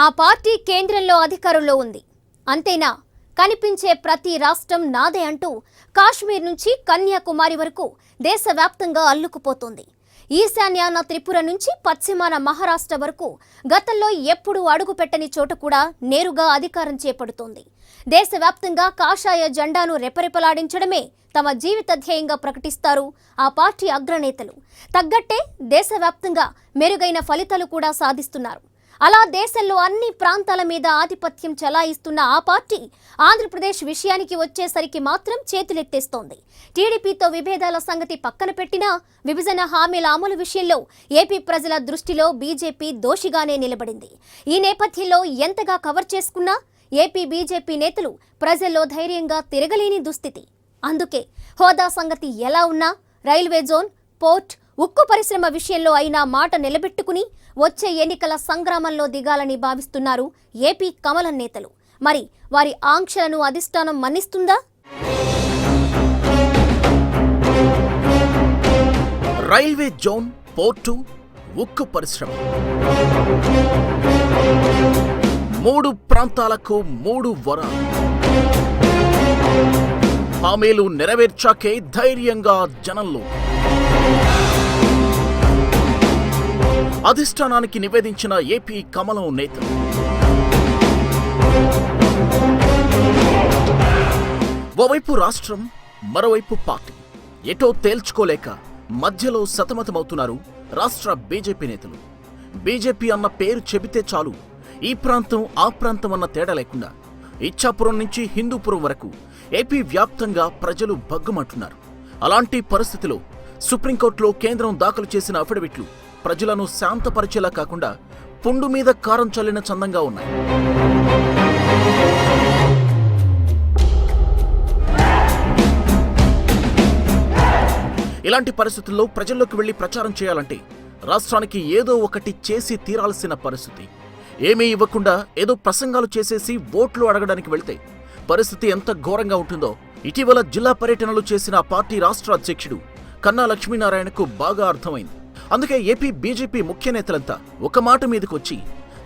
ఆ పార్టీ కేంద్రంలో అధికారంలో ఉంది. అంతేనా, కనిపించే ప్రతి రాష్ట్రం నాదే అంటూ కాశ్మీర్ నుంచి కన్యాకుమారి వరకు దేశవ్యాప్తంగా అల్లుకుపోతుంది. ఈశాన్యాన త్రిపుర నుంచి పశ్చిమాన మహారాష్ట్ర వరకు గతంలో ఎప్పుడూ అడుగుపెట్టని చోట కూడా నేరుగా అధికారం చేపడుతోంది. దేశవ్యాప్తంగా కాషాయ జెండాను రెపరెపలాడించడమే తమ జీవిత ధ్యేయంగా ప్రకటిస్తారు ఆ పార్టీ అగ్రనేతలు. తగ్గట్టే దేశవ్యాప్తంగా మెరుగైన ఫలితాలు కూడా సాధిస్తున్నారు. అలా దేశంలో అన్ని ప్రాంతాల మీద ఆధిపత్యం చెలాయిస్తున్న ఆ పార్టీ ఆంధ్రప్రదేశ్ విషయానికి వచ్చేసరికి మాత్రం చేతులెత్తేస్తోంది. టీడీపీతో విభేదాల సంగతి పక్కన పెట్టినా విభజన హామీల అమలు విషయంలో ఏపీ ప్రజల దృష్టిలో బీజేపీ దోషిగానే నిలబడింది. ఈ నేపథ్యంలో ఎంతగా కవర్ చేసుకున్నా ఏపీ బీజేపీ నేతలు ప్రజల్లో ధైర్యంగా తిరగలేని దుస్థితి. అందుకే హోదా సంగతి ఎలా ఉన్నా రైల్వే జోన్, పోర్ట్, ఉక్కు పరిశ్రమ విషయంలో అయినా మాట నిలబెట్టుకుని వచ్చే ఎన్నికల సంగ్రామంలో దిగాలని భావిస్తున్నారు ఏపీ కమలం నేతలు. మరి వారి ఆంక్షలను అధిష్టానం మన్నిస్తుందా? రైల్వే జోన్, పోర్టు, ఉక్కు పరిశ్రమ, 3 ప్రాంతాలకు 3 వరాలు. హామీలు నెరవేర్చాకే ధైర్యంగా జనంలో. అధిష్టానానికి నివేదించిన ఏపీ కమలం నేతలు. ఓవైపు రాష్ట్రం, మరోవైపు పార్టీ. ఎటో తేల్చుకోలేక మధ్యలో సతమతమవుతున్నారు రాష్ట్ర బీజేపీ నేతలు. బీజేపీ అన్న పేరు చెబితే చాలు ఈ ప్రాంతం ఆ ప్రాంతం అన్న తేడా లేకుండా ఇచ్చాపురం నుంచి హిందూపురం వరకు ఏపీ వ్యాప్తంగా ప్రజలు భగ్గుమంటున్నారు. అలాంటి పరిస్థితిలో సుప్రీంకోర్టులో కేంద్రం దాఖలు చేసిన అఫిడవిట్లు ప్రజలను శాంతపరిచేలా కాకుండా పుండు మీద కారం చల్లిన చందంగా ఉన్నాయి. ఇలాంటి పరిస్థితుల్లో ప్రజల్లోకి వెళ్లి ప్రచారం చేయాలంటే రాష్ట్రానికి ఏదో ఒకటి చేసి తీరాల్సిన పరిస్థితి. ఏమీ ఇవ్వకుండా ఏదో ప్రసంగాలు చేసేసి ఓట్లు అడగడానికి వెళ్తే పరిస్థితి ఎంత ఘోరంగా ఉంటుందో ఇటీవల జిల్లా పర్యటనలు చేసిన పార్టీ రాష్ట్ర అధ్యక్షుడు కన్నా లక్ష్మీనారాయణకు బాగా అర్థమైంది. అందుకే ఏపీ బీజేపీ ముఖ్య నేతలంతా ఒక మాట మీదకు వచ్చి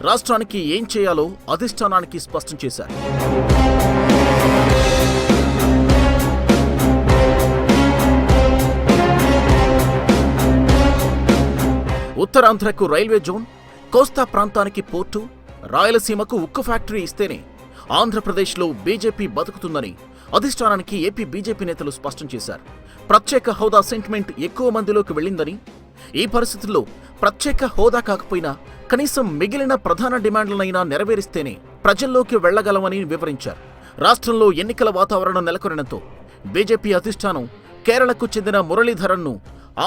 రాష్ట్రానికి ఏం చేయాలో అధిష్టానానికి స్పష్టం చేశారు. ఉత్తరాంధ్రకు రైల్వే జోన్, కోస్తా ప్రాంతానికి పోర్టు, రాయలసీమకు ఉక్కు ఫ్యాక్టరీ ఇస్తేనే ఆంధ్రప్రదేశ్లో బీజేపీ బతుకుతుందని అధిష్టానానికి ఏపీ బీజేపీ నేతలు స్పష్టం చేశారు. ప్రత్యేక హోదా సెంటిమెంట్ ఎక్కువ మందిలోకి వెళ్ళిందని, ఈ పరిస్థితుల్లో ప్రత్యేక హోదా కాకపోయినా కనీసం మిగిలిన ప్రధాన డిమాండ్లనైనా నెరవేరిస్తేనే ప్రజల్లోకి వెళ్లగలమని వివరించారు. రాష్ట్రంలో ఎన్నికల వాతావరణం నెలకొనడంతో బీజేపీ అధిష్టానం కేరళకు చెందిన మురళీధరన్ను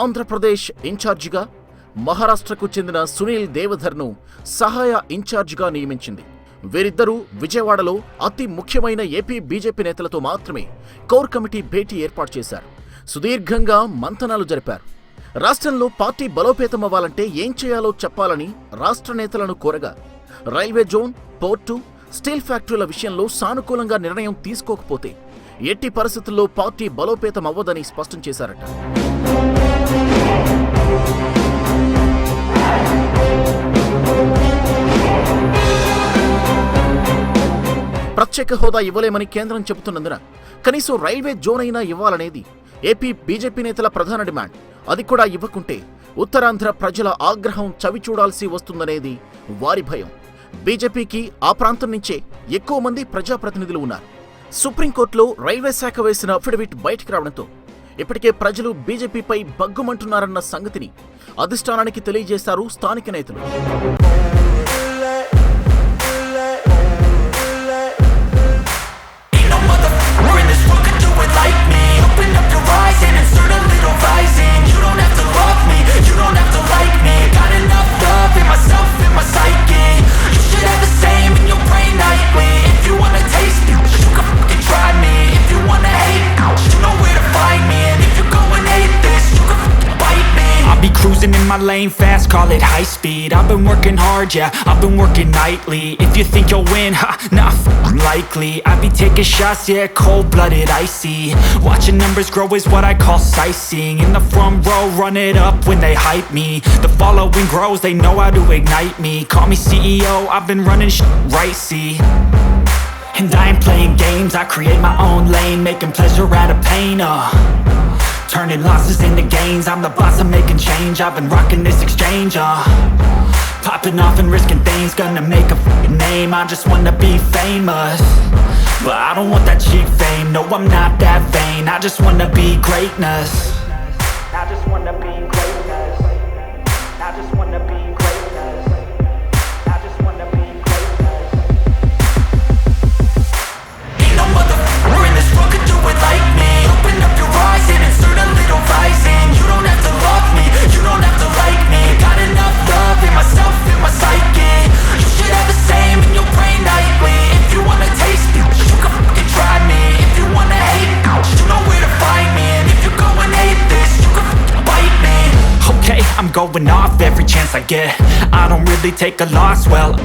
ఆంధ్రప్రదేశ్ ఇన్ఛార్జిగా, మహారాష్ట్రకు చెందిన సునీల్ దేవధర్ను సహాయ ఇన్ఛార్జిగా నియమించింది. వీరిద్దరూ విజయవాడలో అతి ముఖ్యమైన ఏపీ బీజేపీ నేతలతో మాత్రమే కోర్ కమిటీ భేటీ ఏర్పాటు చేశారు. సుదీర్ఘంగా మంతనాలు జరిపారు. రాష్ట్రంలో పార్టీ బలోపేతమవ్వాలంటే ఏం చేయాలో చెప్పాలని రాష్ట్ర నేతలను కోరగా రైల్వే జోన్, పోర్టు, స్టీల్ ఫ్యాక్టరీల విషయంలో సానుకూలంగా నిర్ణయం తీసుకోకపోతే ఎట్టి పరిస్థితుల్లో పార్టీ బలోపేతమవ్వదని స్పష్టం చేశారట. ప్రత్యేక హోదా ఇవ్వలేమని కేంద్రం చెబుతున్నందున కనీసం రైల్వే జోన్ అయినా ఇవ్వాలనేది ఏపీ బీజేపీ నేతల ప్రధాన డిమాండ్. అది కూడా ఇవ్వకుంటే ఉత్తరాంధ్ర ప్రజల ఆగ్రహం చవిచూడాల్సి వస్తుందనేది వారి భయం. బీజేపీకి ఆ ప్రాంతం నుంచే ఎక్కువ మంది ప్రజాప్రతినిధులు ఉన్నారు. సుప్రీంకోర్టులో రైల్వే శాఖ వేసిన అఫిడవిట్ బయటికి రావడంతో ఇప్పటికే ప్రజలు బీజేపీపై బగ్గుమంటున్నారన్న సంగతిని అధిష్టానానికి తెలియజేశారు స్థానిక నేతలు. Cruising in my lane fast, call it high speed. I've been working hard, yeah, I've been working nightly. If you think you'll win, ha, not likely. I be taking shots, yeah, cold-blooded, icy. Watching numbers grow is what I call sightseeing. In the front row, run it up when they hype me. The following grows, they know how to ignite me. Call me CEO, I've been running right, see. And I ain't playing games, I create my own lane, making pleasure out of pain, turning losses into gains, I'm the boss, I'm making change. I've been rocking this exchange, popping off and risking things, gonna make a f***ing name. I just wanna be famous, but I don't want that cheap fame. No, I'm not that vain, I just wanna be greatness. I just wanna be greatness. I just wanna be greatness. I just wanna be greatness. Ain't no motherfucker in this world could do it like me. Open up your eyes and insert a little rising. You don't have to love me, you don't have to like me. Got enough love in myself, in my psyche. You should have the same in your brain nightly. If you wanna taste me, you can fucking try me. If you wanna hate me, you know where to find me. And if you go and hate this, you can fucking bite me. Okay, I'm going off every chance I get. I don't really take a loss, well,